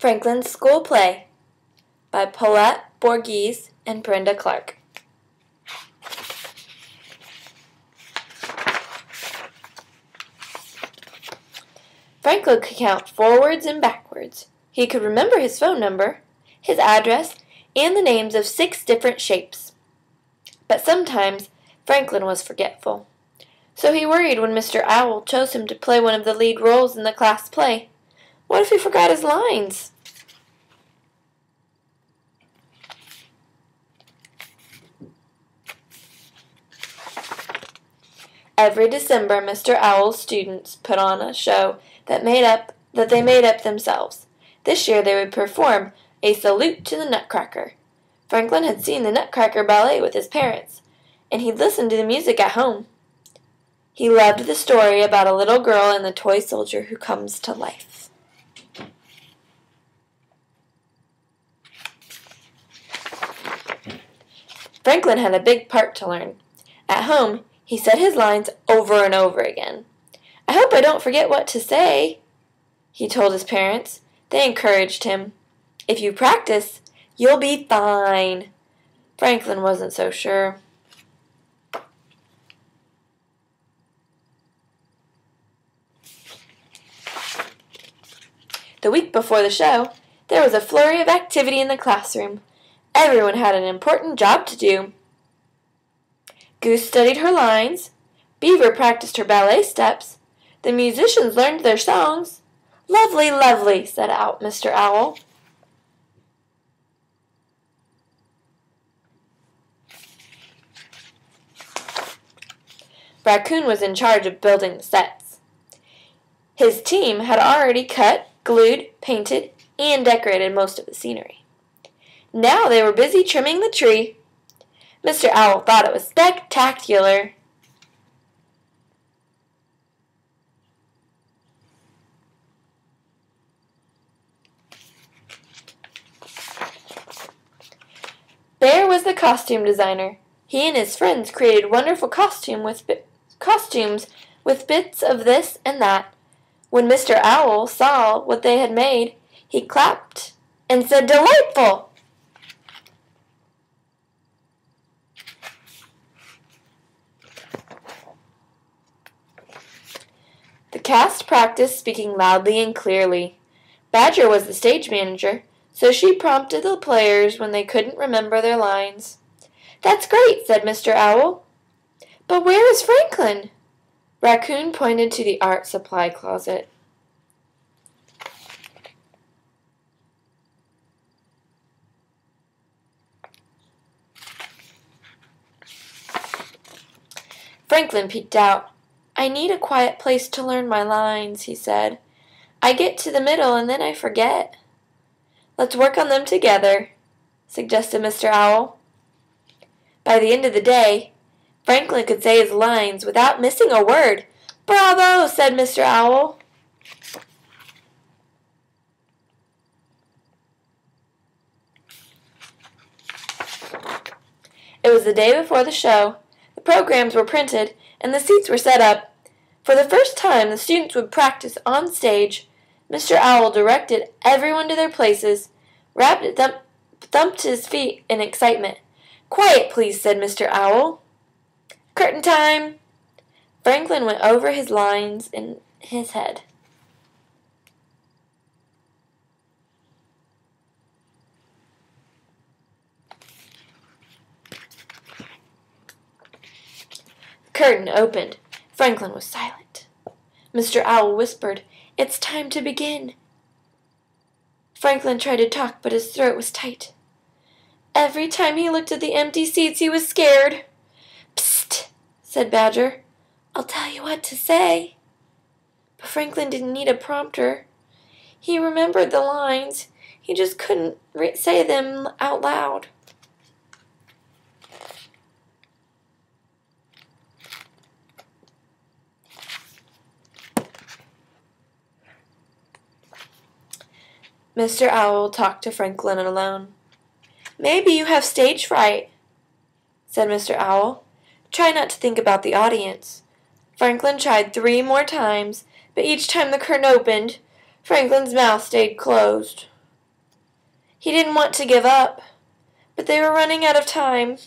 Franklin's School Play by Paulette Borghese and Brenda Clark. Franklin could count forwards and backwards. He could remember his phone number, his address, and the names of 6 different shapes. But sometimes Franklin was forgetful. So he worried when Mr. Owl chose him to play one of the lead roles in the class play. What if he forgot his lines? Every December, Mr. Owl's students put on a show that they made up themselves. This year they would perform a salute to the Nutcracker. Franklin had seen the Nutcracker ballet with his parents, and he'd listened to the music at home. He loved the story about a little girl and the toy soldier who comes to life. Franklin had a big part to learn. At home, he said his lines over and over again. "I hope I don't forget what to say," he told his parents. They encouraged him. "If you practice, you'll be fine." Franklin wasn't so sure. The week before the show, there was a flurry of activity in the classroom. Everyone had an important job to do. Goose studied her lines. Beaver practiced her ballet steps. The musicians learned their songs. "Lovely, lovely," said out Mr. Owl. Raccoon was in charge of building the sets. His team had already cut, glued, painted, and decorated most of the scenery. Now they were busy trimming the tree. Mr. Owl thought it was spectacular. Bear was the costume designer. He and his friends created wonderful costumes with bits of this and that. When Mr. Owl saw what they had made, he clapped and said, "Delightful!" The cast practiced speaking loudly and clearly. Badger was the stage manager, so she prompted the players when they couldn't remember their lines. "That's great," said Mr. Owl. "But where is Franklin?" Raccoon pointed to the art supply closet. Franklin peeked out. "I need a quiet place to learn my lines," he said. "I get to the middle and then I forget." "Let's work on them together," suggested Mr. Owl. By the end of the day, Franklin could say his lines without missing a word. "Bravo!" said Mr. Owl. It was the day before the show. The programs were printed and the seats were set up. For the first time, the students would practice on stage. Mr. Owl directed everyone to their places. Rabbit thumped his feet in excitement. "Quiet, please," said Mr. Owl. "Curtain time!" Franklin went over his lines in his head. The curtain opened. Franklin was silent. Mr. Owl whispered, "It's time to begin." Franklin tried to talk, but his throat was tight. Every time he looked at the empty seats, he was scared. "Psst," said Badger. "I'll tell you what to say." But Franklin didn't need a prompter. He remembered the lines. He just couldn't say them out loud. Mr. Owl talked to Franklin alone. "Maybe you have stage fright," said Mr. Owl. "Try not to think about the audience." Franklin tried 3 more times, but each time the curtain opened, Franklin's mouth stayed closed. He didn't want to give up, but they were running out of time.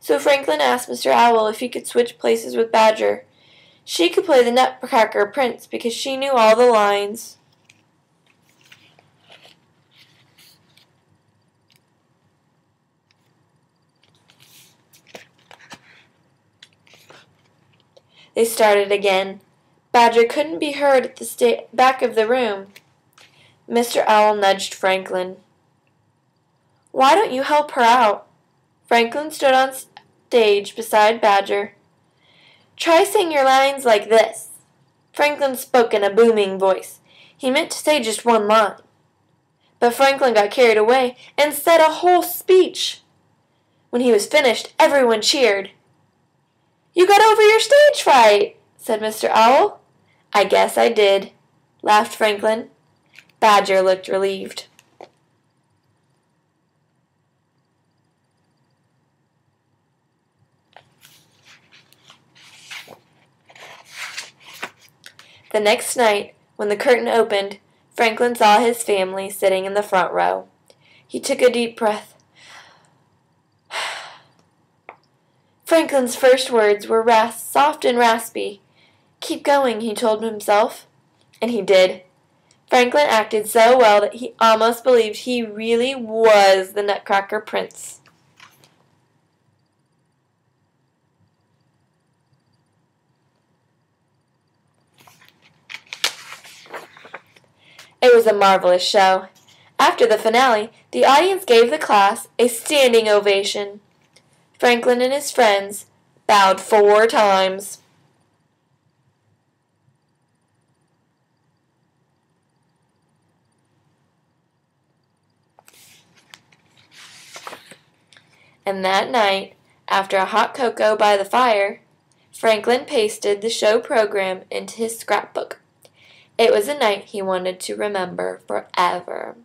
So Franklin asked Mr. Owl if he could switch places with Badger. She could play the Nutcracker Prince because she knew all the lines. They started again. Badger couldn't be heard at the back of the room. Mr. Owl nudged Franklin. "Why don't you help her out?" Franklin stood on stage beside Badger. "Try saying your lines like this." Franklin spoke in a booming voice. He meant to say just one line. But Franklin got carried away and said a whole speech. When he was finished, everyone cheered. "You got over your stage fright," said Mr. Owl. "I guess I did," laughed Franklin. Badger looked relieved. The next night, when the curtain opened, Franklin saw his family sitting in the front row. He took a deep breath. Franklin's first words were soft and raspy. "Keep going," he told himself. And he did. Franklin acted so well that he almost believed he really was the Nutcracker Prince. It was a marvelous show. After the finale, the audience gave the class a standing ovation. Franklin and his friends bowed 4 times. And that night, after a hot cocoa by the fire, Franklin pasted the show program into his scrapbook. It was a night he wanted to remember forever.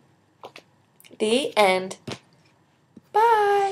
The end. Bye.